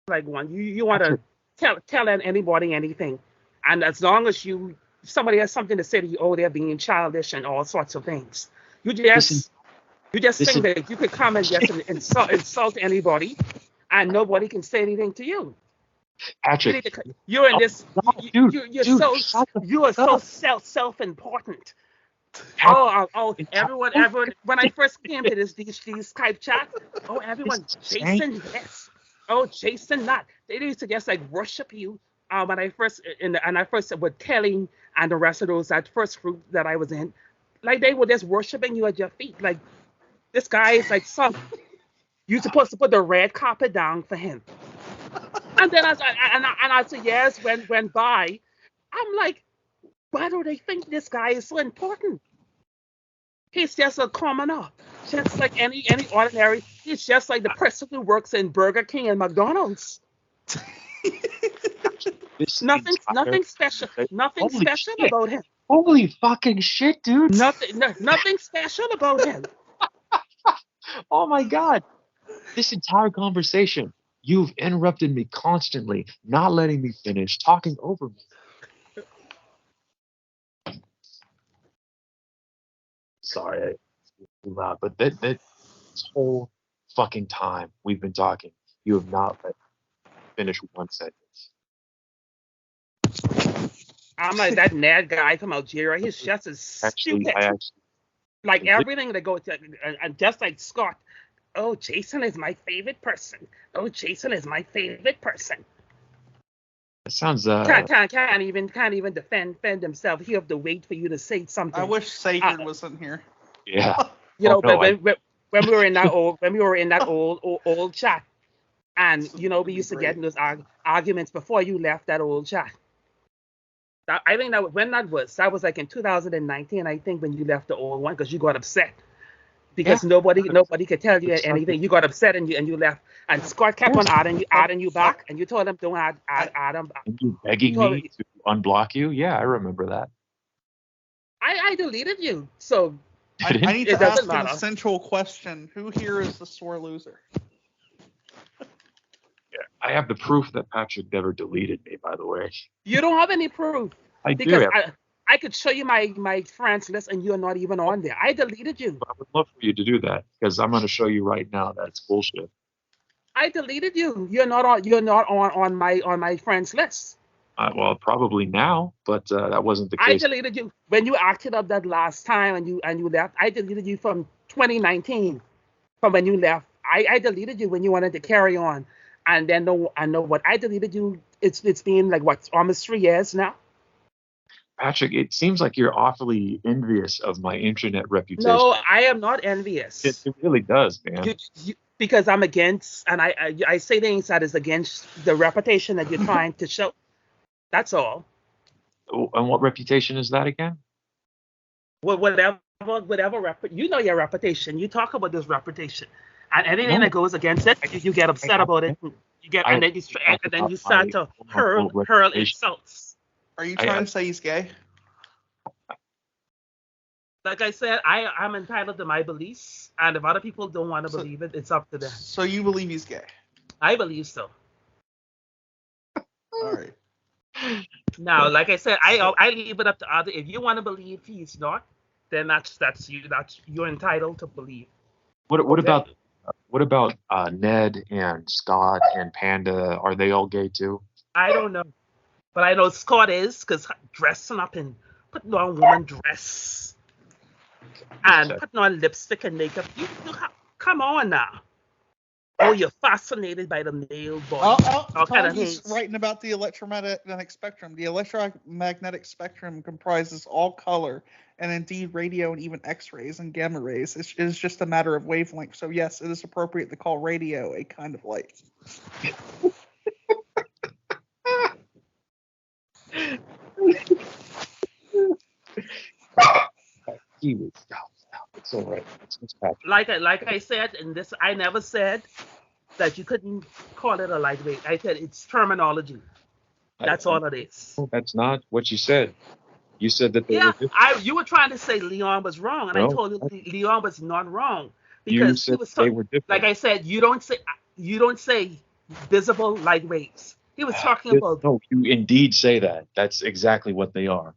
like one. You want to tell anybody anything, and as long as somebody has something to say to you, oh, they're being childish and all sorts of things. You Listen, just you just think listen. that you could come and just insult anybody, and nobody can say anything to you. Patrick, You're in oh, this. God, dude, shut the You are fuck so up. self important. Patrick, it's Everyone. When I first came to these Skype chats, oh, this everyone, is insane. Jason, yes. Oh, Jason, not. They used to just like worship you. When I first and I first with Kelly and the rest of those that first group that I was in, like they were just worshiping you at your feet. Like this guy is like some. You're supposed to put the red carpet down for him. And then as the years went by, I'm like, why do they think this guy is so important? He's just a commoner, just like any ordinary. He's just like the person who works in Burger King and McDonald's. This entire Nothing special, conversation. nothing Holy special shit. about him. Holy fucking shit, dude. Nothing special about him. Oh my God. This entire conversation, you've interrupted me constantly, not letting me finish, talking over me. Sorry, I too loud, but that this whole fucking time we've been talking, you have not let me finish one sentence. I'm like that Ned guy from Algeria. He's just as Actually, stupid. I actually Like everything that goes, and just like Scott. Oh, Jason is my favorite person. Oh, Jason is my favorite person. that sounds Can't even defend himself. He have to wait for you to say I something. wish Sacred wasn't here. yeah. You Oh know, but no, I when we were in that old chat, and you know, we It'd be used to great. get in those arguments before you left that old chat. I think when that was like in 2019, I think, when you left the old one because you got upset because yeah. nobody could tell you It's like anything. You got upset and you left. And Scott kept on adding you back, and you told him don't add him. and you You begging told me to unblock you. Yeah, I remember that. I deleted you, so I Didn't need it to ask doesn't an matter. essential question. Who here is the sore loser? I have the proof that Patrick never deleted me, by the way. You don't have any proof I do because have. I could show you my friends list and you're not even on there. I deleted you. I would love for you to do that because I'm going to show you right now that it's bullshit. I deleted you. You're not on my friends list. Well, probably now, but that wasn't the I case. deleted you when you acted up that last time and you left. I deleted you from 2019, from when you left. I deleted you when you wanted to carry on, and then no, I know what I deleted you. It's been like what, almost 3 years now. Patrick, it seems like you're awfully envious of my internet reputation. No, I am not It, envious. it really does, man. Because I'm against, and I say things that is against the reputation that you're trying to show. That's all. And what reputation is that again? Whatever you know your reputation. You talk about this reputation, and anything No, that goes against it, you get upset about it. You get, I talk and then about you my start to quote-unquote hurl reputation. insults. Are you I- trying to say he's gay? Like I said, I'm entitled to my beliefs, and if other people don't want to So- believe it, it's up to them. So you believe he's gay? I believe so. All right. Now, like I said, I leave it up to other. If you want to believe he's not, then that's you. That's you're entitled to believe. What Okay? about Ned and Scott and Panda? Are they all gay too? I don't know, but I know Scott is because dressing up and putting on woman dress and putting on lipstick and makeup. Come on now. Oh, you're fascinated by the male body. All kind of He's things. writing about the electromagnetic spectrum. The electromagnetic spectrum comprises all color, and indeed radio and even X-rays and gamma rays. It's just a matter of wavelength. So yes, it is appropriate to call radio a kind of light. Stop. It's all right. It's Patrick. Like I said, in this, I never said that you couldn't call it a lightweight. I said it's terminology. That's all it is. That's not what you said. You said that they Yeah, were different. you were trying to say Leon was wrong, and I No, told you Leon was not wrong you because he said was they were like different. I said, you don't say visible light waves. He was talking about. No, you indeed say that. That's exactly what they are.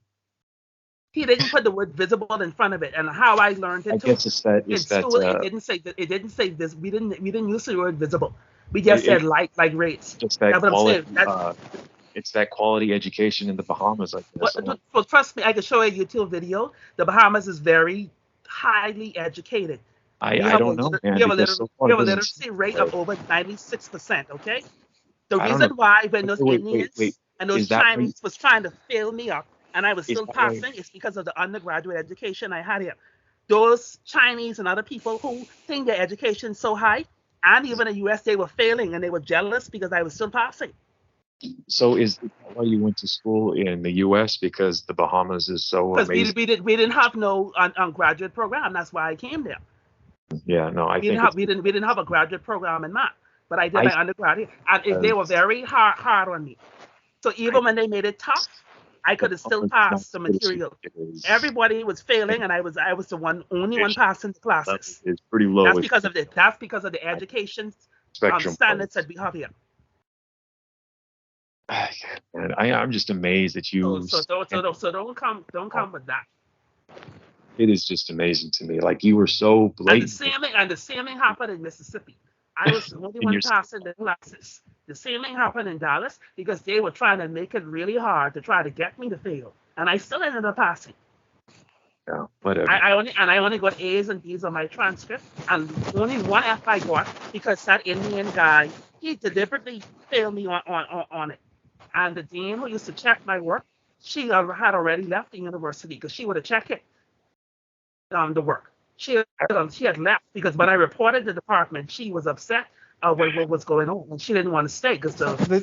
He didn't put the word visible in front of it, and how I learned I it too. guess it's that In school, it didn't say that. It didn't say this. We didn't use the word visible. We just said light, like rays. just that That's what I'm saying. quality. It's that quality education in the Bahamas, I guess. Well, trust me, I can show you a YouTube video. The Bahamas is very highly educated. I don't know, man. We have a Because so far it doesn't literacy seem rate right. of over 96%. Okay. The I don't reason know. why when those Wait. Indians and those Is that why? Chinese was trying to fill me up and I was Is still that why? passing is because of the undergraduate education I had here. Those Chinese and other people who think their education so high, and even in the US, they were failing and they were jealous because I was still passing. So is that why you went to school in the U.S. because the Bahamas is so Because amazing? we didn't have no graduate program. That's why I came there. Yeah, no, I think We didn't have a graduate program in math, but I did I my undergraduate, and they were very hard on me. So even when they made it tough, I could have still passed the material. Everybody was failing, and I was the only one passing the classes. It's pretty low. That's because of it. That's because of the education Spectrum standards that we have here. And I'm just amazed that you. So don't come with that. It is just amazing to me. Like you were so blatant. And the same thing happened in Mississippi. I was the only one passing the classes. The same thing happened in Dallas because they were trying to make it really hard to try to get me to fail, and I still ended up passing. Yeah, whatever. I only got A's and B's on my transcript, and only one F I got because that Indian guy, he deliberately failed me on it. And the dean who used to check my work, she had already left the university because she would have checked it, the work. She had left because when I reported the department, she was upset with what was going on, and she didn't want to stay because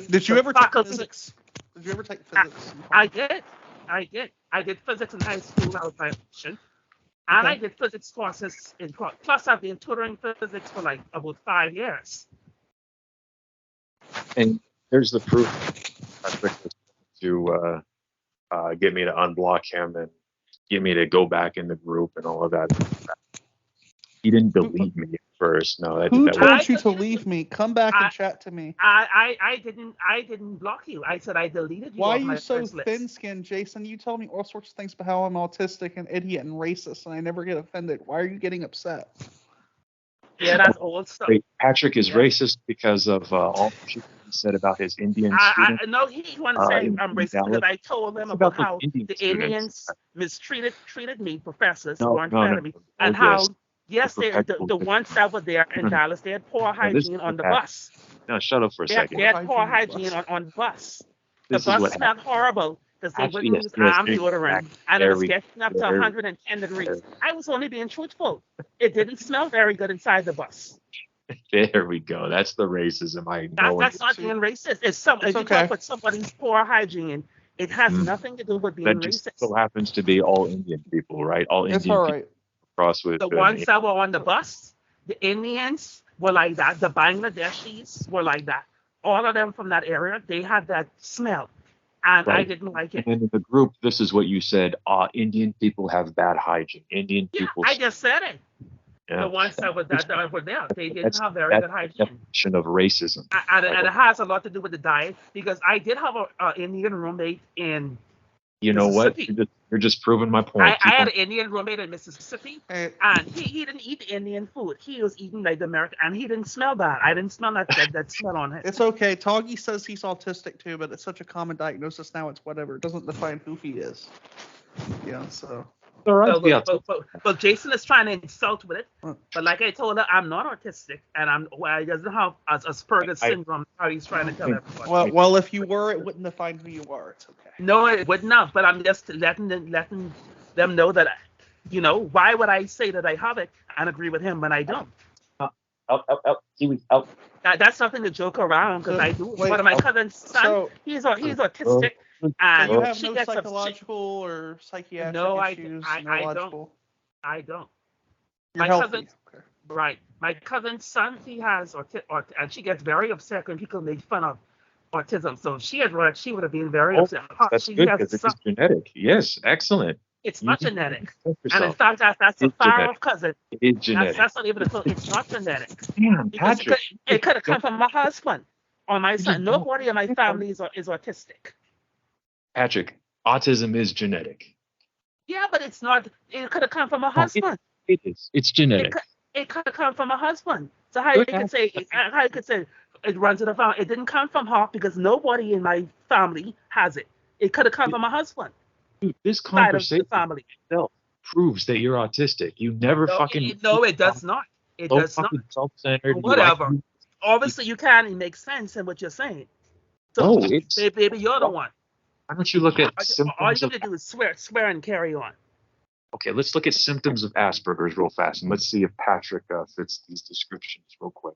Did you ever take physics? Did you ever take physics? I did physics in high school. That was my option. And I did physics courses plus I've been tutoring physics for like about 5 years. And there's the proof. To get me to unblock him and get me to go back in the group and all of that. He didn't delete me at first. No, Who told you to leave me? Come back and chat to me. I didn't block you. I said I deleted you. Why are you so thin-skinned, Jason? You tell me all sorts of things about how I'm autistic and idiot and racist, and I never get offended. Why are you getting upset? Yeah, that's old stuff. Patrick is racist because of all the shit he said about his Indian students. No, he wasn't saying I'm racist because I told them about how the Indians treated me, professors who weren't fair to me, and how the ones that were there in Dallas, they had poor hygiene on the bus. No, shut up for a second. They had poor hygiene on the bus. The bus smelled horrible because they wouldn't use arm deodorant, and it was getting up to 110 degrees. I was only being truthful. It didn't smell very good inside the bus. There we go. That's the racism. That's not being racist. If you talk about somebody's poor hygiene, it has nothing to do with being racist. That just so happens to be all Indian people, right? All Indian people cross with the ones that were on the bus. The Indians were like that. The Bangladeshis were like that. All of them from that area, they had that smell. And I didn't like it. And in the group, this is what you said. Indian people have bad hygiene. Indian people. I just said it. Yeah. The ones that were there, they didn't have very good hygiene. Definition of racism. And it has a lot to do with the diet because I did have an Indian roommate in. You know what? You're just proving my point. I had an Indian roommate in Mississippi, and he didn't eat the Indian food. He was eating like the American, and he didn't smell bad. I didn't smell that smell on him. It's okay. Toggy says he's autistic too, but it's such a common diagnosis now. It's whatever. It doesn't define who he is. Yeah, so. But Jason is trying to insult with it. But like I told her, I'm not autistic, and I doesn't have Asperger's syndrome. How he's trying to tell everybody. Well, if you were, it wouldn't define who you are. It's okay. No, it would not. But I'm just letting them know that, why would I say that I have it and agree with him when I don't? Kiwi, out. That's nothing to joke around because I do. One of my cousin's son, he's autistic. And you have no psychological or psychiatric issues? No, I don't. You're healthy. Right. My cousin's son, he has autism, and she gets very upset when people make fun of autism. So she would have been very upset. That's good because it's genetic. Yes, excellent. It's not genetic. And in fact, that's a far-off cousin. It is genetic. That's not even it's not genetic. Damn, Patrick. It could have come from my husband. On my You side, just don't. nobody in my family is autistic. Patrick, autism is genetic. Yeah, but it's not. It could have come from a No, husband. it is. It's It genetic. could. It could have come from a husband. So how you Good could say? How you could say it runs in the family? It didn't come from her because nobody in my family has it. It could have come from a husband Dude, this side of the conversation family. itself proves that you're autistic. You never No, fucking no, it does not. It so does not. fucking self-centered. You like Whatever. Obviously, you can't make sense in what you're saying. So, no, it's baby, you're the one. why don't you look at All you symptoms of have to do is swear, and carry on. okay, let's look at symptoms of Asperger's real fast and let's see if Patrick fits these descriptions real quick.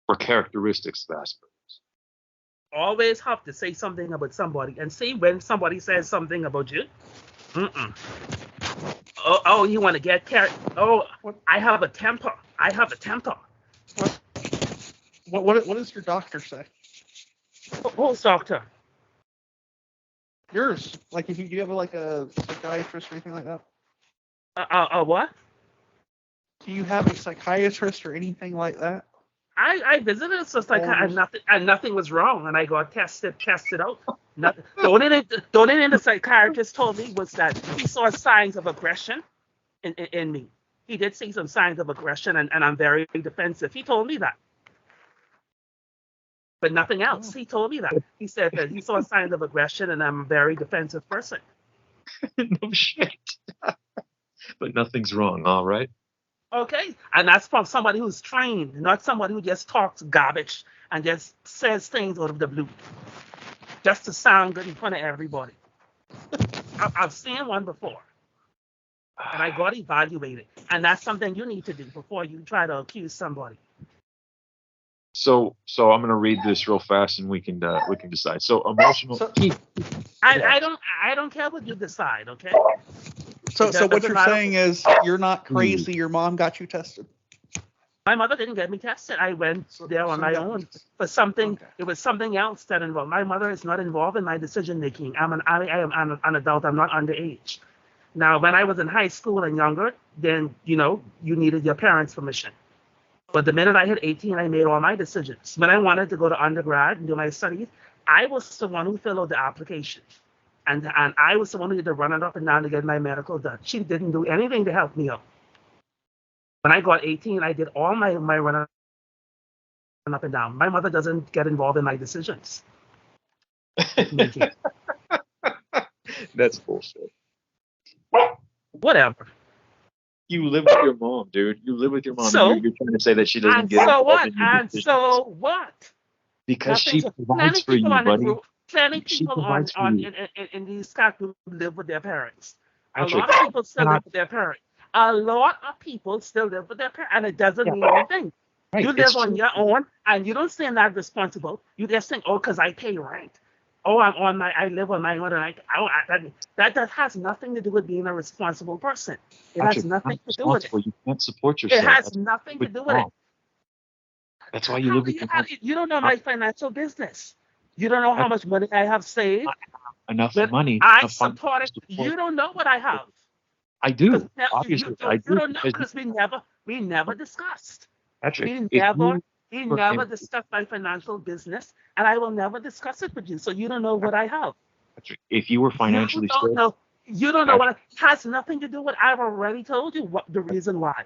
Or characteristics of Asperger's. Always have to say something about somebody and see when somebody says something about you. Oh, you want to get carried? Oh, I have a temper. What does your doctor say? Who's doctor? Yours. Like if you have like a psychiatrist or anything like that. What? Do you have a psychiatrist or anything like that? I visited a psychiatrist and nothing was wrong, and I got tested out. Nothing. The only thing the psychiatrist told me was that he saw signs of aggression in me. He did see some signs of aggression, and I'm very defensive. He told me that. But nothing else. He told me that. He said that he saw signs of aggression, and I'm a very defensive person. No shit. But nothing's wrong, all right? Okay, and that's from somebody who's trained, not somebody who just talks garbage and just says things out of the blue, just to sound good in front of everybody. I've seen one before, and I got evaluated, and that's something you need to do before you try to accuse somebody. So I'm gonna read this real fast, and we can decide. So emotional. I don't care what you decide. Okay. So what you're saying is you're not crazy. Your mom got you tested. My mother didn't get me tested. I went there on my own for something. Okay. It was something else that involved. My mother is not involved in my decision making. I am an adult. I'm not underage. Now, when I was in high school and younger, then you needed your parents' permission. But the minute I hit 18, I made all my decisions. When I wanted to go to undergrad and do my studies, I was the one who filled out the application. And I was the one who had to run it up and down to get my medical done. She didn't do anything to help me out. When I got 18, I did all my running up and down. My mother doesn't get involved in my decisions. That's bullshit. Whatever. You live with your mom, dude. You live with your mom. So, you're trying to say that she doesn't get involved. involved in So what? Because she provides for you, buddy. Plenty people in these Skype groups live with their parents. A lot of people still live with their parents. And it doesn't mean anything. Right. You live on your own, and you don't stand that responsible. You just think, because I pay rent. I live on my own, and that has nothing to do with being a responsible person. It has nothing to do with it. You can't support yourself. It has nothing to do with it. That's why you live with your mom. You don't know my financial business. You don't know how much money I have saved. Enough money. I support it. You don't know what I have. I do. Obviously, I do. You don't know because we never discussed. Patrick, we never discussed my financial business, and I will never discuss it with you. So you don't know what I have. Patrick, if you were financially stable, you don't know what it has nothing to do with. I've already told you what the reason why.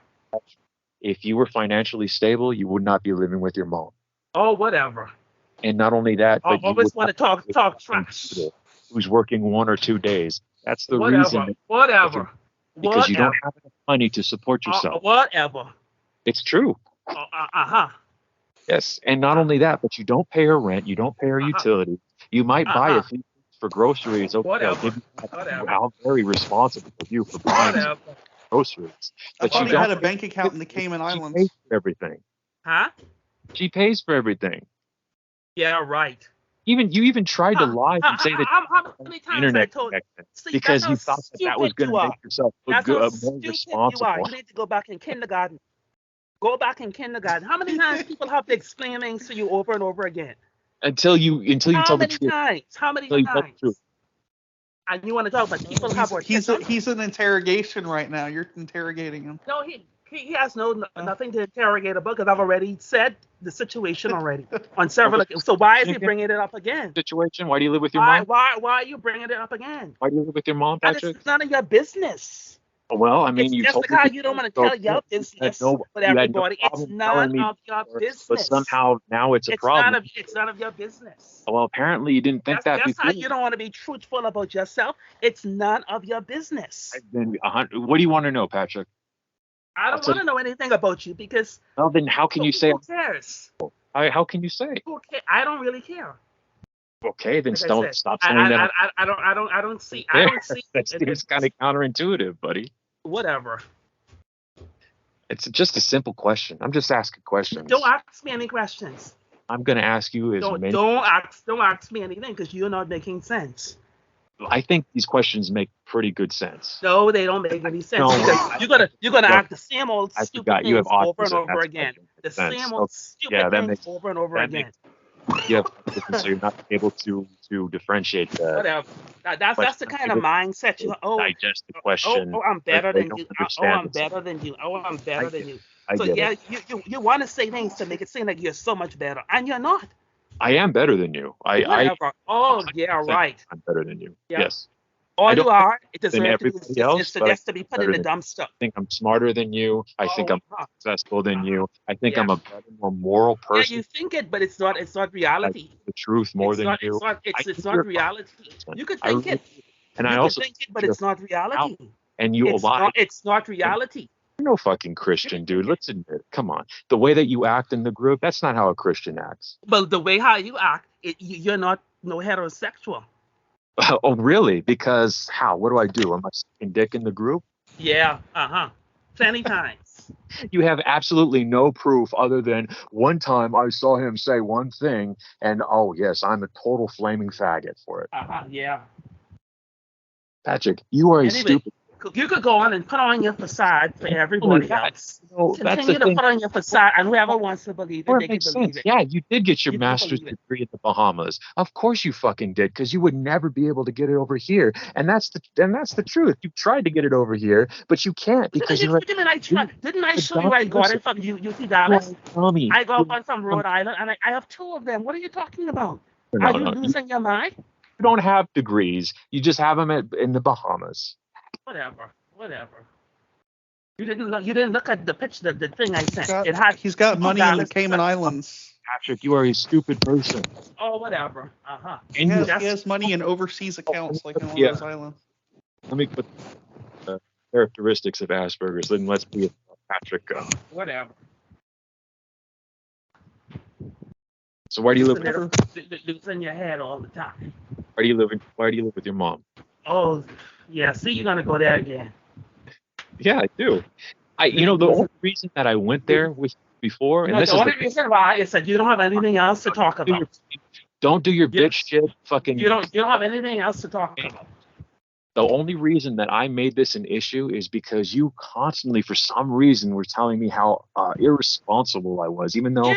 If you were financially stable, you would not be living with your mom. Oh, whatever. And not only that, but you always want to talk trash. Who's working 1 or 2 days? That's the reason. Whatever. Because you don't have enough money to support yourself. Whatever. It's true. Yes, and not only that, but you don't pay her rent, you don't pay her utilities. You might buy a few things for groceries. Okay, whatever. I'm very responsible with you for buying groceries. But you had a bank account in the Cayman Islands. She pays for everything. Huh? She pays for everything. Yeah, right. You even tried to lie and say that how many times internet I told you? because you thought that was going to make yourself look good, more responsible. You need to go back in kindergarten. Go back in kindergarten. How many times people have to explain things to you over and over again? Until you tell the truth. How many times? And you want to talk about people have he's in interrogation right now. You're interrogating him. No, He has nothing to interrogate about because I've already said the situation already on several. So why is he bringing it up again? Situation? Why do you live with your mom? Why are you bringing it up again? Why do you live with your mom, That Patrick? is none of your business. Well, I mean, It's you just told me because you don't want to tell your business with you had no everybody. It's problem none telling me of your before, business. but somehow now it's a problem. It's none of your business. Well, apparently you didn't think that Just before. how you don't want to be truthful about yourself. It's none of your business. What do you want to know, Patrick? I don't want to know anything about you because. Well, then how can you say? Who cares? How can you say? I don't really care. Okay, then Like stop saying that. I don't see. I don't see. That seems kind of counterintuitive, buddy. Whatever. It's just a simple question. I'm just asking questions. Don't ask me any questions. I'm gonna ask you as many. Don't ask me anything because you're not making sense. I think these questions make pretty good sense. No, they don't make any sense. No, because you're gonna ask the same old stupid things over and over again. The same old stupid things over and over again. Yeah, so you're not able to differentiate that. Whatever. That's the kind of mindset you. Digest the question. I'm better than you. I'm better than you. I'm better than you. So yeah, you want to say things to make it seem like you're so much better, and you're not. I am better than you. Whatever. Right. I'm better than you. Yeah. Yes. All you are, it deserves to be put in the dumpster. I think I'm smarter than you. I think I'm successful than you. I think I'm a better, more moral person. Yeah, you think it, but it's not. It's not reality. The truth more than you. It's not reality. You could think it. And I also think it, but it's not reality. And you lie. It's not reality. You're no fucking Christian, dude. Let's admit it. Come on. The way that you act in the group, that's not how a Christian acts. But the way how you act, you're not heterosexual. Oh, really? Because how? What do I do? Am I sucking dick in the group? Yeah. Plenty times. You have absolutely no proof other than one time I saw him say one thing, and oh yes, I'm a total flaming faggot for it. Yeah. Patrick, you are a stupid. You could go on and put on your facade for everybody else. Continue to put on your facade, and whoever wants to believe it, they can believe it. Yeah, you did get your master's degree in the Bahamas. Of course you fucking did, because you would never be able to get it over here. And that's the truth. You tried to get it over here, but you can't because you're like. Didn't I show you I got it from UC Dallas? I got one from Rhode Island, and I have two of them. What are you talking about? Are you losing your mind? You don't have degrees. You just have them in the Bahamas. Whatever. You didn't look at the picture, the thing I sent. He's got money in the Cayman Islands. Patrick, you are a stupid person. Oh, whatever. And he has money in overseas accounts like in all those islands. Let me put the characteristics of Asperger's. Then let's be Patrick. Whatever. So why do you live? Losing your head all the time. Why do you live with your mom? Oh, yeah. See, you're gonna go there again. Yeah, I do. The only reason that I went there was before, and this is the only reason why is that you don't have anything else to talk about. Don't do your bitch shit, fucking. You don't have anything else to talk about. The only reason that I made this an issue is because you constantly, for some reason, were telling me how irresponsible I was, even though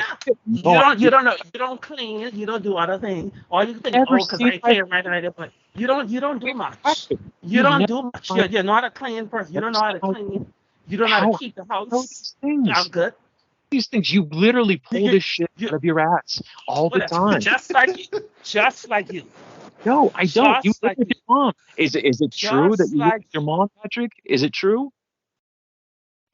you don't know, you don't clean, you don't do other things. All you think, because I can't right, but you don't do much. You don't do much. You're not a clean person. You don't know how to clean. You don't know how to keep the house. I'm good. These things, you literally pull this shit out of your ass all the time. Just like you. No, I don't. You live with your mom. Is it true that you live with your mom, Patrick? Is it true?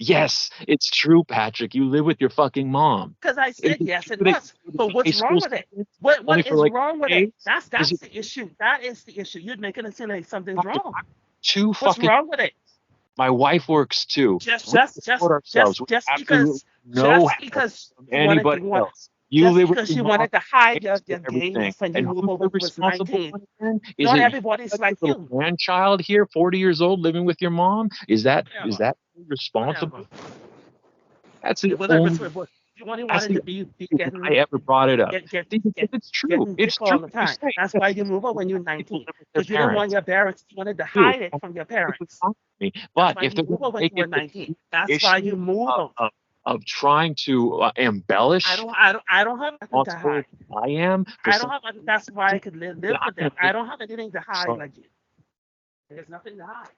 Yes, it's true, Patrick. You live with your fucking mom. Because I said yes, it was. But what's wrong with it? What is wrong with it? That's the issue. That is the issue. You're making it seem like something's wrong. What's wrong with it? My wife works too. Just because anybody else. You live because you wanted to hide your gayness and you move over was 19. Not everybody's like you. Grandchild here, 40 years old, living with your mom. Is that responsible? That's the only I ever brought it up. It's true. It's true. All the time. That's why you move over when you're 19. Because you don't want your parents. You wanted to hide it from your parents. But if they're when you were 19, that's why you move over. Of trying to embellish. I don't have nothing to hide. I am. I don't have. That's why I could live with them. I don't have anything to hide like you. There's nothing to hide.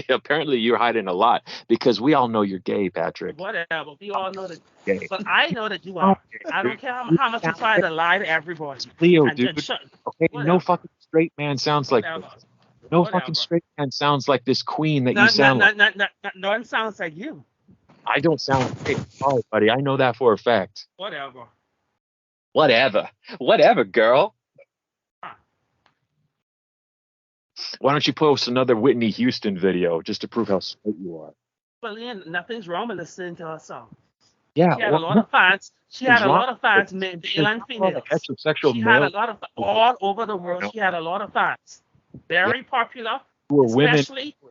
Apparently, you're hiding a lot because we all know you're gay, Patrick. Whatever. We all know that. Gay. But I know that you are. I don't care how much you try to lie to everybody. Leo, And dude. shut. Okay, no fucking straight man sounds like Whatever. this. No Whatever. fucking straight man sounds like this queen that you sound like. No one sounds like you. I don't sound straight. Sorry, buddy. I know that for a fact. Whatever. Whatever, girl. Why don't you post another Whitney Houston video just to prove how straight you are? Well, Ian, nothing's wrong with listening to her song. Yeah. She had a lot of fans. She had a lot of fans, male and female. Heterosexual She male. had a lot of all over the world. She had a lot of fans. Very popular, who are women,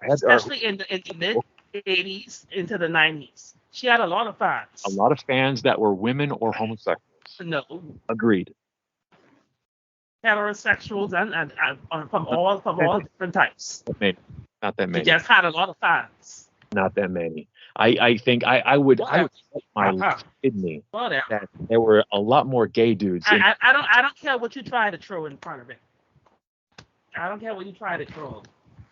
especially in the mid '80s into the '90s. She had a lot of fans. A lot of fans that were women or homosexuals. No. Agreed. Heterosexuals and from all different types. Not that many. She just had a lot of fans. Not that many. I think I would bet my kidney that there were a lot more gay dudes. I don't care what you try to throw in front of it. I don't care what you try to throw.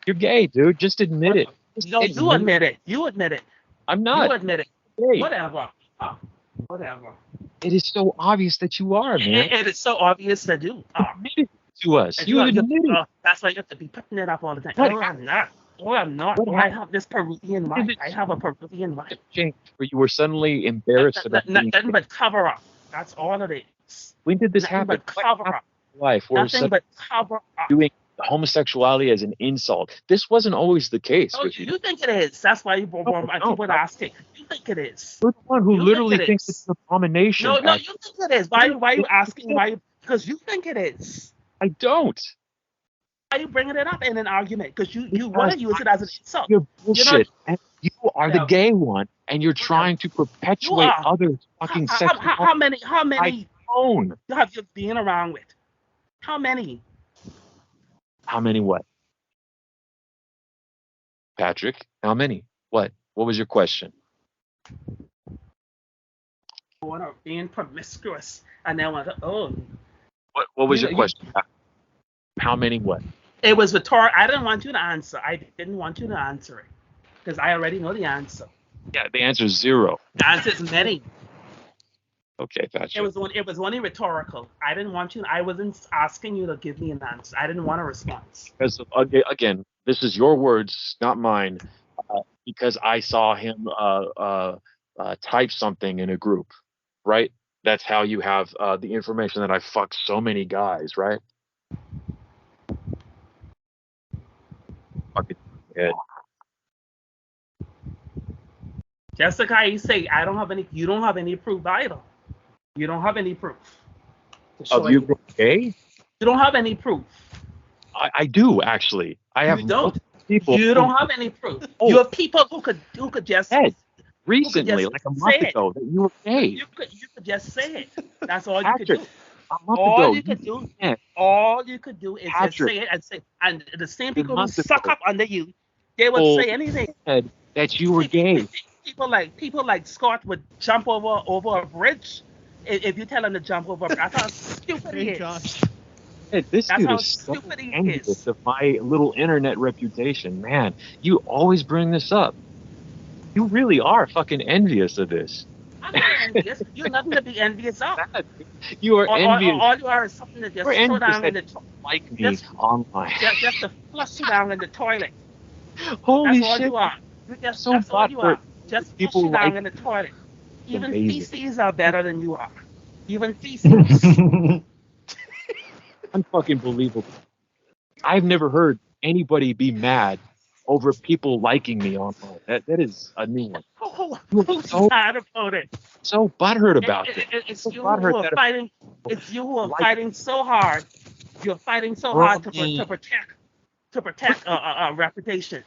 You're gay, dude. Just admit it. No, you admit it. You admit it. I'm not. You admit it. Gay. Whatever. Whatever. It is so obvious that you are, man. It is so obvious that you are. Admit it to us. You admit it. That's why you have to be putting it up all the time. Oh, I'm not. Oh, I'm not. Oh, I have this Peruvian wife. I have a Peruvian wife. Changed where you were suddenly embarrassed about nothing but cover up. That's all it is. When did this nothing happen? But cover up. Life where nothing but cover up. Doing homosexuality as an insult. This wasn't always the case. Oh, you think it is? That's why you people asking. You think it is? You're the one who literally thinks it's an abomination. No, you think it is. Why are you asking? Why? Because you think it is. I don't. Why are you bringing it up in an argument? Because you want to use it as an insult. You're bullshit. And you are the gay one, and you're trying to perpetuate others' fucking sexual. How many have you been around with? How many? How many what? Patrick, how many? What? What was your question? Being promiscuous, and then What was your question? How many what? It was rhetorical. I didn't want you to answer. I didn't want you to answer it because I already know the answer. Yeah, the answer is 0. The answer is many. Okay, Patrick. It was only rhetorical. I didn't want you. I wasn't asking you to give me an answer. I didn't want a response. Because again, this is your words, not mine. Because I saw him type something in a group, right? That's how you have the information that I fucked so many guys, right? Fucking head. Jessica, you say you don't have any proof either. You don't have any proof. Of you being gay? You don't have any proof. I do actually. I have. You don't. People you don't have any proof. You have people who could just said recently, like a month ago, that you were gay. You could just say it. That's all you could do. All you could do is just say it and the same people who suck up under you, they would say anything. Said that you were gay. People like Scott would jump over a bridge if you tell him to jump over a bridge. That's how stupid he is. Hey, this dude is so envious of my little internet reputation. Man, you always bring this up. You really are fucking envious of this. I'm not envious. You're nothing to be envious of. You are envious. All you are is something to just throw down in the toilet. Online. Just to flush you down in the toilet. Holy that's shit. All you are. That's all you are. Just flush you down in the toilet. Even feces are better than you are. Even feces. Unfucking-believable. I've never heard anybody be mad over people liking me online. That is a new one. Who's mad about it? So butthurt about it. It's you who are fighting. It's you who are fighting so hard. You're fighting so hard to protect a reputation.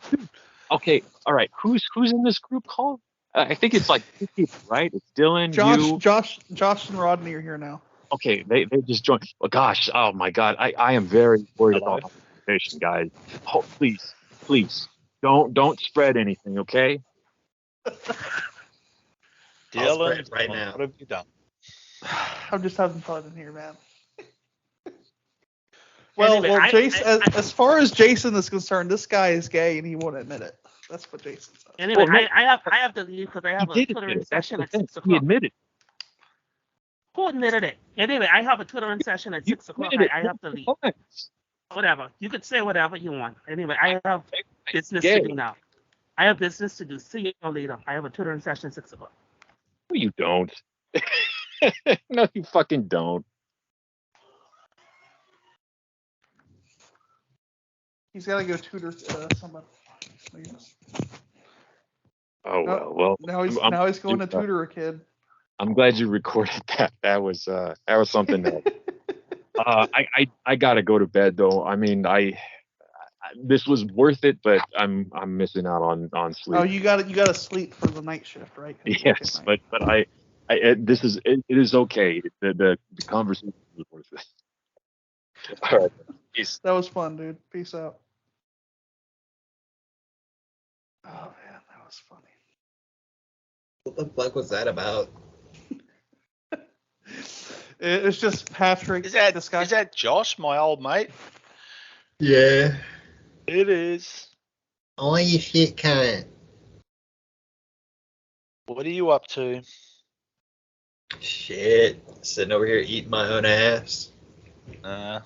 Okay, all right. Who's in this group called? I think it's like 2 people, right? It's Dylan, Josh, and Rodney are here now. Okay, they just joined. Oh gosh, oh my God, I am very worried about my reputation, guys. Oh, please, don't spread anything, okay? Dylan, right now. What have you done? I'm just having fun in here, man. Well, Jason, as far as Jason is concerned, this guy is gay and he won't admit it. That's what Jason says. Anyway, I have to leave because I have a tutoring session at 6 o'clock. He admitted. Who admitted it? Anyway, I have a tutoring session at 6 o'clock. I have to leave. Whatever. You could say whatever you want. Anyway, I have business to do now. I have business to do. See you later. I have a tutoring session at 6 o'clock. No, you don't. No, you fucking don't. He's got to go tutor somebody. Oh well. Now he's going to tutor a kid. I'm glad you recorded that. That was something that. I gotta go to bed though. I mean, this was worth it, but I'm missing out on sleep. Oh, you gotta sleep for the night shift, right? Yes, but it is okay. The conversation was worth it. All right. Peace. That was fun, dude. Peace out. Oh man, that was funny. What the fuck was that about? It's just Patrick. Is that Josh, my old mate? Yeah. It is. Oh, you shit cunt. What are you up to? Shit. Sitting over here eating my own ass. That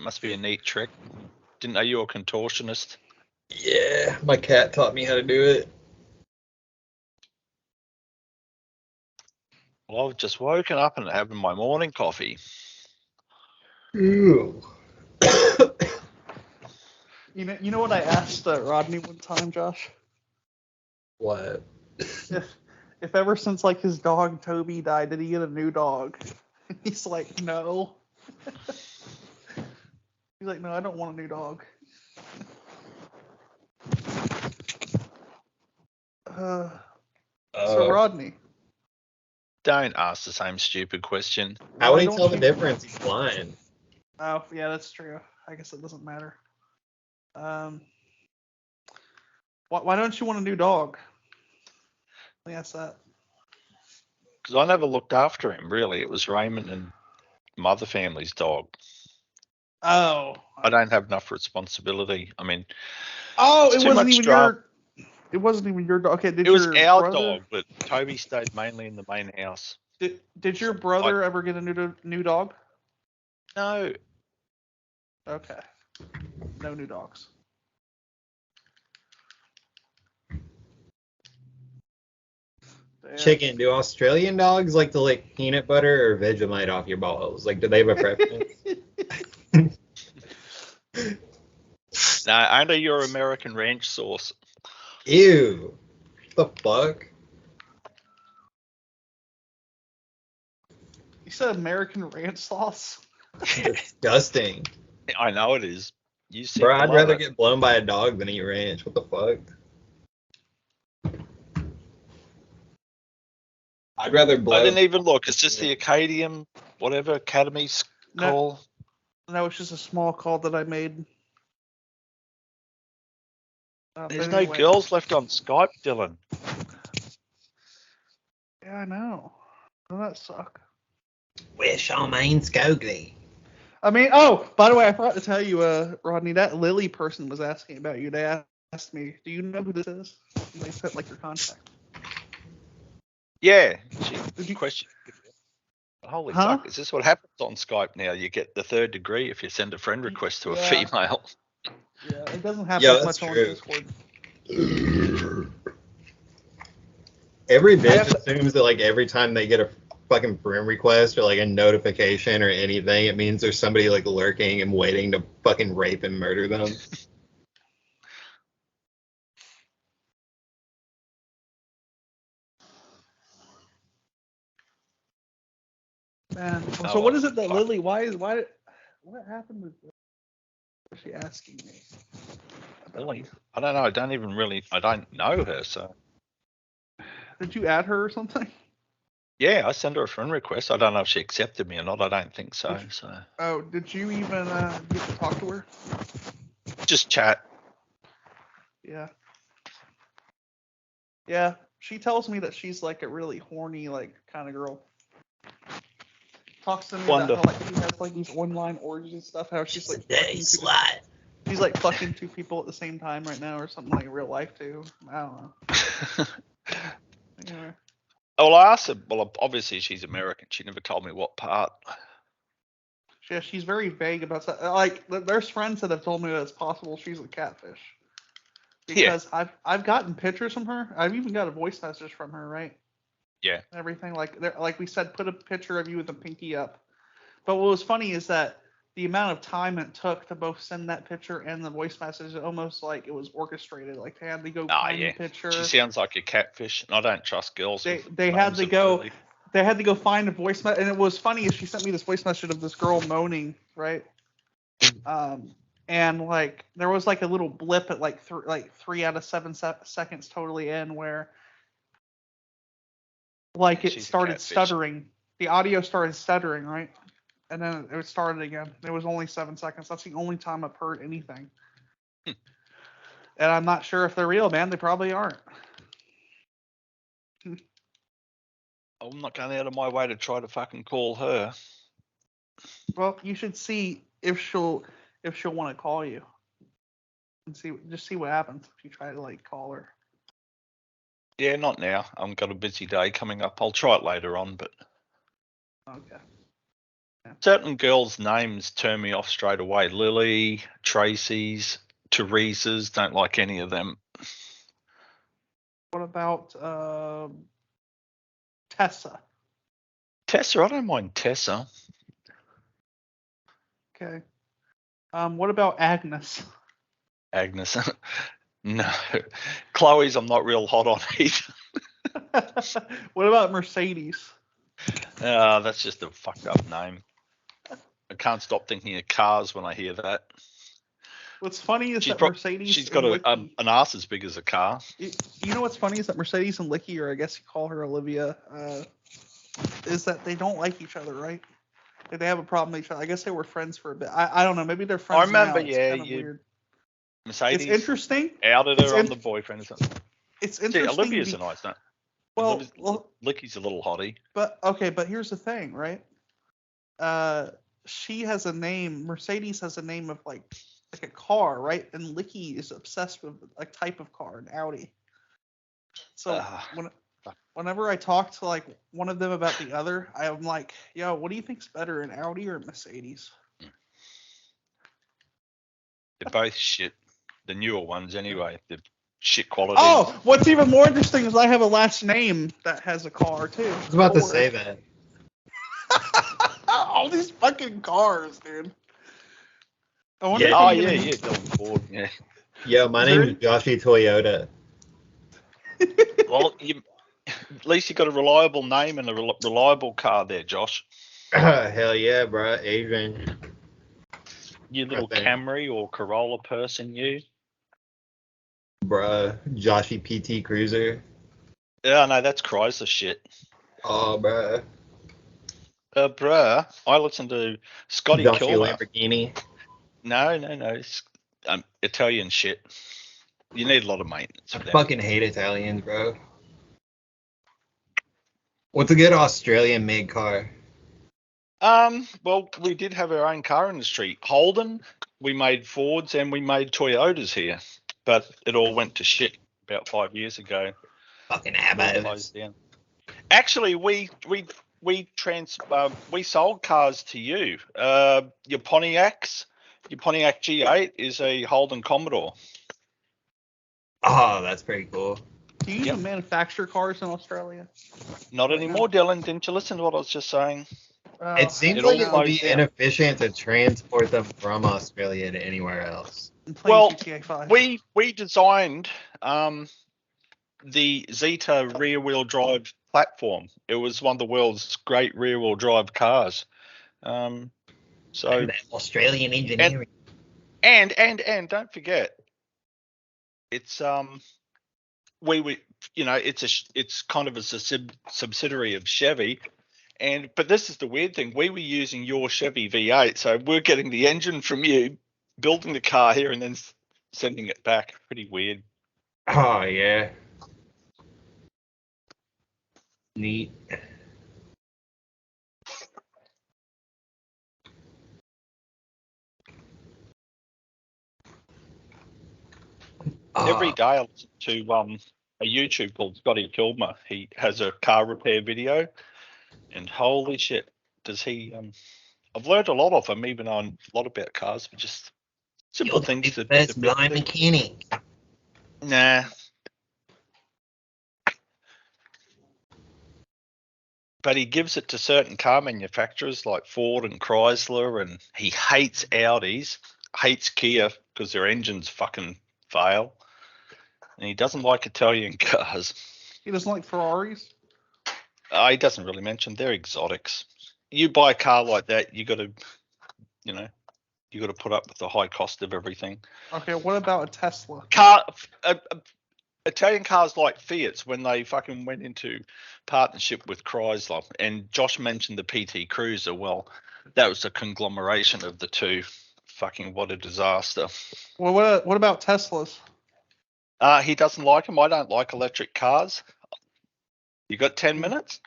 must be a neat trick. Didn't know you were a contortionist. Yeah, my cat taught me how to do it. Well, I've just woken up and having my morning coffee. Ooh. You know what I asked Rodney one time, Josh? What? If ever since like his dog Toby died, did he get a new dog? He's like, no. He's like, no, I don't want a new dog. So Rodney. Don't ask the same stupid question. How would he tell the difference? He's blind. Oh, yeah, that's true. I guess it doesn't matter. Why don't you want a new dog? Let me ask that. Because I never looked after him, really. It was Raymond and mother family's dog. Oh. I don't have enough responsibility. I mean, it wasn't even your dog. Okay, it was our dog, but Toby stayed mainly in the main house. Did your brother ever get a new dog? No. Okay. No new dogs. Damn. Chicken, do Australian dogs like to lick peanut butter or Vegemite off your balls? Like, do they have a preference? No, only your American ranch sauce. Ew. What the fuck? You said American ranch sauce? Disgusting. I know it is. You see, bro, I'd rather get blown by a dog than eat ranch. What the fuck? I'd rather blow. I didn't even look. It's just the Acadium, whatever, Academy's call. No, it's just a small call that I made. There's no girls left on Skype, Dylan. Yeah, I know. Doesn't that suck? Where's Charmaine Scoglie? I mean, oh, by the way, I forgot to tell you, Rodney, that Lily person was asking about you. They asked me, do you know who this is? And they sent, like, your contact. Yeah. Did you question? Holy fuck, is this what happens on Skype now? You get the 3rd degree if you send a friend request to a female. Yeah, it doesn't happen as much on Discord. Every bitch assumes that, like, every time they get a fucking friend request or, like, a notification or anything, it means there's somebody, like, lurking and waiting to fucking rape and murder them. Man, so what is it that Lily? What happened with? What is she asking me? Really? I don't know. I don't know her. So. Did you add her or something? Yeah, I sent her a friend request. I don't know if she accepted me or not. I don't think so. Oh, did you even get to talk to her? Just chat. Yeah. Yeah, she tells me that she's like a really horny, like, kind of girl. Talks to me about how, like, she has like these online orgies and stuff. How she's like, slut. she's like fucking 2 people at the same time right now, or something like real life too. I don't know. Anyway. Well, I asked her. Well, obviously she's American. She never told me what part. Yeah, she's very vague about that. Like, there's friends that have told me that it's possible she's a catfish. Because I've gotten pictures from her. I've even got a voice message from her, right? Yeah. Everything like we said, put a picture of you with a pinky up. But what was funny is that the amount of time it took to both send that picture and the voice message, almost like it was orchestrated. Like they had to go find the picture. She sounds like a catfish, and I don't trust girls. They had to go. They had to go find a voice message, and it was funny is she sent me this voice message of this girl moaning, right? And like there was like a little blip at like 3 out of 7 seconds totally in where like it started stuttering. The audio started stuttering, right? And then it started again. It was only 7 seconds. That's the only time I've heard anything. And I'm not sure if they're real, man. They probably aren't. I'm not going out of my way to try to fucking call her. Well, you should see if she'll want to call you. And see what happens if you try to like call her. Yeah, not now. I've got a busy day coming up. I'll try it later on, but okay. Yeah. Certain girls' names turn me off straight away. Lily, Tracy's, Teresa's, don't like any of them. What about Tessa? Tessa, I don't mind Tessa. Okay. What about Agnes? Agnes. No. Chloe's I'm not real hot on either. What about Mercedes? That's just a fucked up name. I can't stop thinking of cars when I hear that. What's funny is that Mercedes. She's got an ass as big as a car. You know what's funny is that Mercedes and Licky, or I guess you call her Olivia, is that they don't like each other, right? Like they have a problem with each other. I guess they were friends for a bit. I don't know. Maybe they're friends. I remember, now. It's kind of weird. Mercedes. It's interesting. Outed her on the boyfriend or something. It's interesting. See, Olivia's a nice name. Well, Licky's a little hottie. But here's the thing, right? She has a name. Mercedes has a name of like a car, right? And Licky is obsessed with a type of car, an Audi. So whenever I talk to like one of them about the other, I'm like, yo, what do you think's better, an Audi or a Mercedes? They're both shit. The newer ones, anyway. They're shit quality. Oh, what's even more interesting is I have a last name that has a car too. I was about to say that. All these fucking cars, dude. Dylan Ford, yeah. Yo, my name is Joshy Toyota. Well, at least you got a reliable name and a reliable car there, Josh. Hell yeah, bro. Adrian. You little Camry or Corolla person, you. Bruh, Joshy PT Cruiser. Yeah, no, that's Chrysler shit. Oh, bruh. Bruh, I listen to Scotty Joshy Kilmer. Lamborghini. No. It's, Italian shit. You need a lot of maintenance. I fucking hate Italians, bro. What's a good Australian-made car? Well, we did have our own car industry. Holden, we made Fords and we made Toyotas here, but it all went to shit about 5 years ago. Fucking abos. Actually, we sold cars to you. Your Pontiac G8 is a Holden Commodore. Oh, that's pretty cool. Do you even manufacture cars in Australia? Not anymore, Dylan. Didn't you listen to what I was just saying? It seems like it would be inefficient to transport them from Australia to anywhere else. Well, we designed the Zeta rear-wheel drive platform. It was one of the world's great rear-wheel drive cars. So Australian engineering. And don't forget, it's it's kind of a subsidiary of Chevy. But this is the weird thing. We were using your Chevy V8, so we're getting the engine from you, building the car here, and then sending it back. Pretty weird. Oh, yeah. Neat. every day I listen to a YouTube called Scotty Kilmer. He has a car repair video, and holy shit, does he? I've learned a lot of him, even on a lot about cars, but just simple things to best blind mechanic. Nah. But he gives it to certain car manufacturers like Ford and Chrysler, and he hates Audis, hates Kia because their engines fucking fail, and he doesn't like Italian cars. He doesn't like Ferraris? He doesn't really mention they're exotics. You buy a car like that, you got to put up with the high cost of everything. Okay, what about a Tesla? Italian cars like Fiats, when they fucking went into partnership with Chrysler, and Josh mentioned the PT Cruiser. Well, that was a conglomeration of the two. Fucking what a disaster. Well, what about Teslas? He doesn't like them. I don't like electric cars. You got 10 minutes?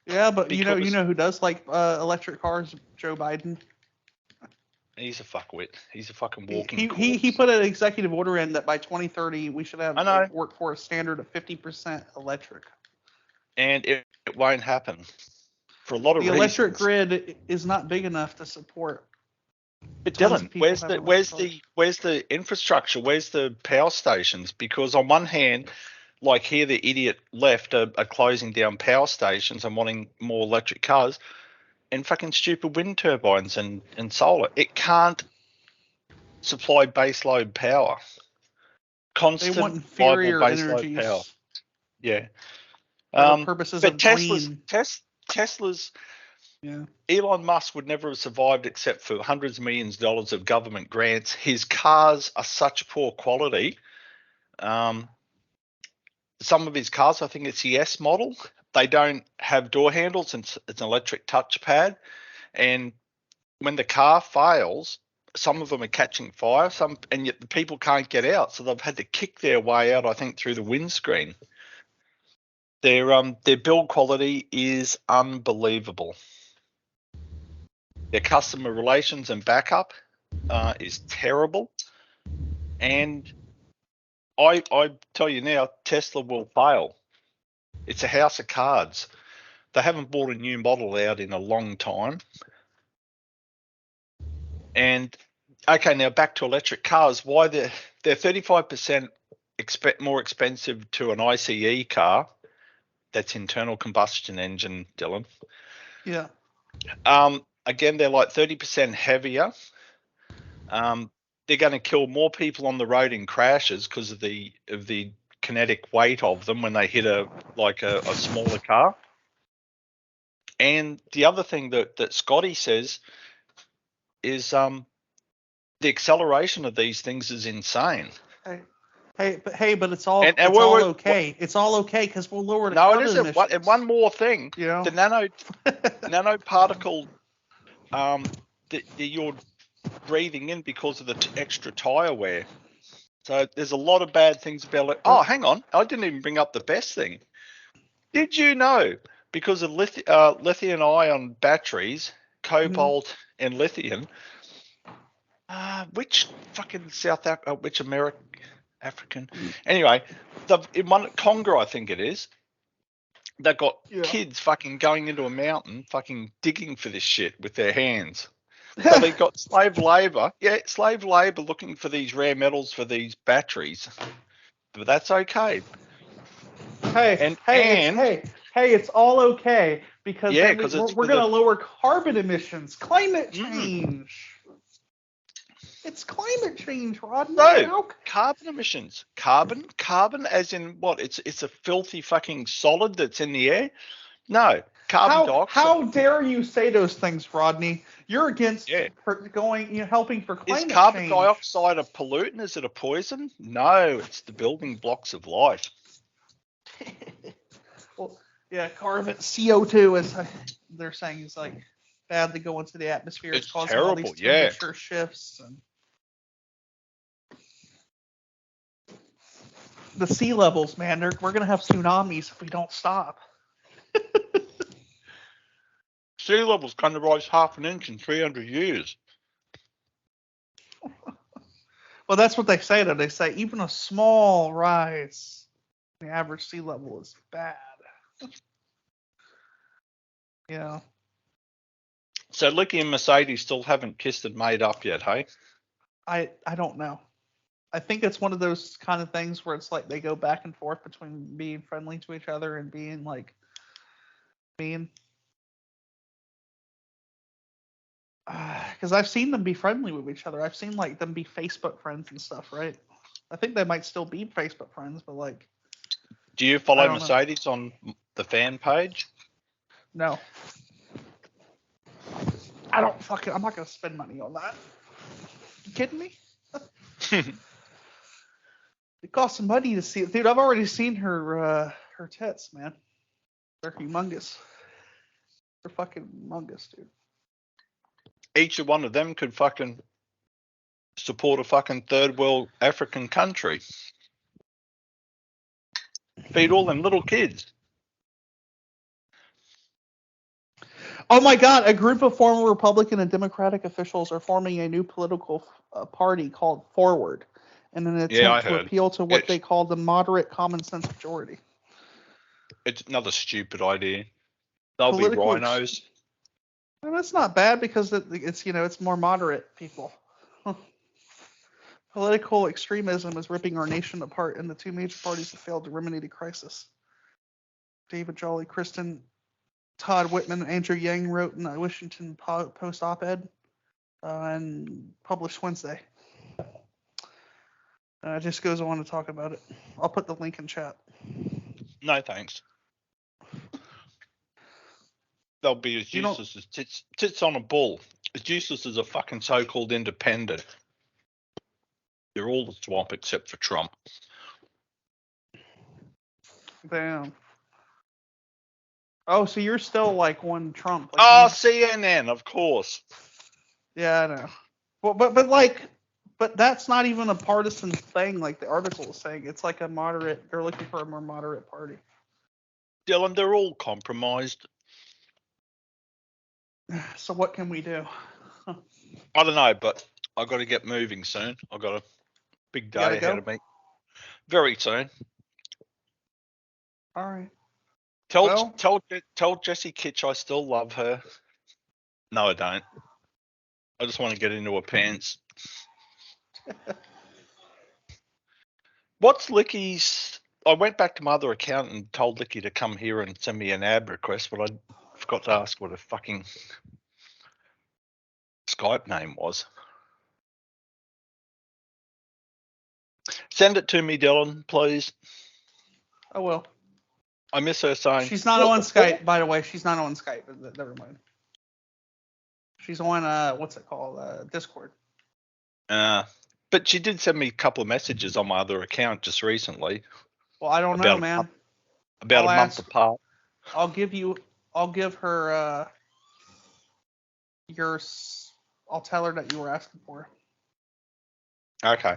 Yeah, but you know who does like electric cars? Joe Biden. He's a fuckwit. He's a fucking walking he put an executive order in that by 2030 we should have a workforce standard of 50% electric. And it won't happen for a lot of reasons. The electric grid is not big enough to support. But Dylan, where's the infrastructure? Where's the power stations? Because on one hand, like here, the idiot left are closing down power stations and wanting more electric cars. And fucking stupid wind turbines and solar. It can't supply baseload power. Constant, they want inferior energies. Power. Yeah. For purposes but of Tesla's. Yeah. Elon Musk would never have survived except for hundreds of millions of dollars of government grants. His cars are such poor quality. Some of his cars, I think it's the S model. They don't have door handles. It's an electric touchpad. And when the car fails, some of them are catching fire, and yet the people can't get out. So they've had to kick their way out, I think, through the windscreen. Their build quality is unbelievable. Their customer relations and backup is terrible. And I tell you now, Tesla will fail. It's a house of cards. They haven't bought a new model out in a long time. And okay, now back to electric cars. Why they're 35% more expensive to an ICE car? That's internal combustion engine, Dylan. Yeah. Again, they're like 30% heavier. They're going to kill more people on the road in crashes because of the kinetic weight of them when they hit a smaller car. And the other thing that Scotty says is the acceleration of these things is insane. But it's all all okay. It's all okay because we'll lower the carbon emissions. And one more thing, the nanoparticle that you're breathing in because of the extra tire wear. So there's a lot of bad things about it. Oh, hang on. I didn't even bring up the best thing. Did you know because of lithium-ion batteries, cobalt and lithium, which fucking African? Anyway, in Congo, I think it is, they've got kids fucking going into a mountain, fucking digging for this shit with their hands. So they've got slave labor looking for these rare metals for these batteries. But that's okay. It's all okay because we're going to lower carbon emissions. Climate change. It's climate change, Rodney. No, carbon emissions. Carbon as in what? It's a filthy fucking solid that's in the air. No, carbon dioxide. How dare you say those things, Rodney? You're against helping for climate change. Is carbon dioxide a pollutant? Is it a poison? No, it's the building blocks of life. Well, yeah, carbon CO2 is they're saying is like bad to go into the atmosphere. It's causing terrible. All these temperature shifts and the sea levels, man. We're gonna have tsunamis if we don't stop. Sea levels kind of rise half an inch in 300 years. Well, that's what they say, though. They say even a small rise in the average sea level is bad. Yeah. So Licky and Mercedes still haven't kissed and made up yet, hey? I don't know. I think it's one of those kind of things where it's like they go back and forth between being friendly to each other and being like mean. Because I've seen them be friendly with each other. I've seen like them be Facebook friends and stuff, right? I think they might still be Facebook friends, but like. Do you follow Mercedes on the fan page? No. I'm not gonna spend money on that. You kidding me? It costs some money to see it, dude. I've already seen her tits, man. They're humongous. They're fucking humongous, dude. Each one of them could fucking support a fucking third world African country. Feed all them little kids. Oh my God! A group of former Republican and Democratic officials are forming a new political party called Forward, in an attempt to appeal to what they call the moderate common sense majority. It's another stupid idea. They'll be rhinos. Well, that's not bad because it's more moderate people. Political extremism is ripping our nation apart, and the two major parties have failed to remedy the crisis. David Jolly, Kristen, Todd Whitman, and Andrew Yang wrote in a Washington Post op-ed and published Wednesday. It just goes on to talk about it. I'll put the link in chat. No, thanks. They'll be as useless as tits on a bull. As useless as a fucking so-called independent. They're all the swamp except for Trump. Damn. Oh, so you're still like one Trump? Like CNN, of course. Yeah, I know. Well, but that's not even a partisan thing. Like the article is saying, it's like a moderate. They're looking for a more moderate party. Dylan, they're all compromised. So what can we do? I don't know, but I've got to get moving soon. I've got a big day ahead of me. Very soon. All right. Tell Jessie Kitch I still love her. No, I don't. I just want to get into her pants. What's Licky's? I went back to my other account and told Licky to come here and send me an ad request, but I forgot to ask what her fucking Skype name was. Send it to me, Dylan, please. I will. I miss her saying. She's not on Skype, by the way. She's not on Skype. Never mind. She's on what's it called? Discord. But she did send me a couple of messages on my other account just recently. Well, I don't know, man. About a month apart. I'll give her yours. I'll tell her that you were asking for. Okay.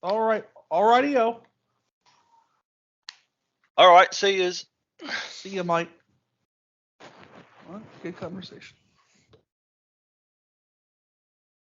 All right. Alrighty-o. All right. See yous. See you, Mike. Well, good conversation.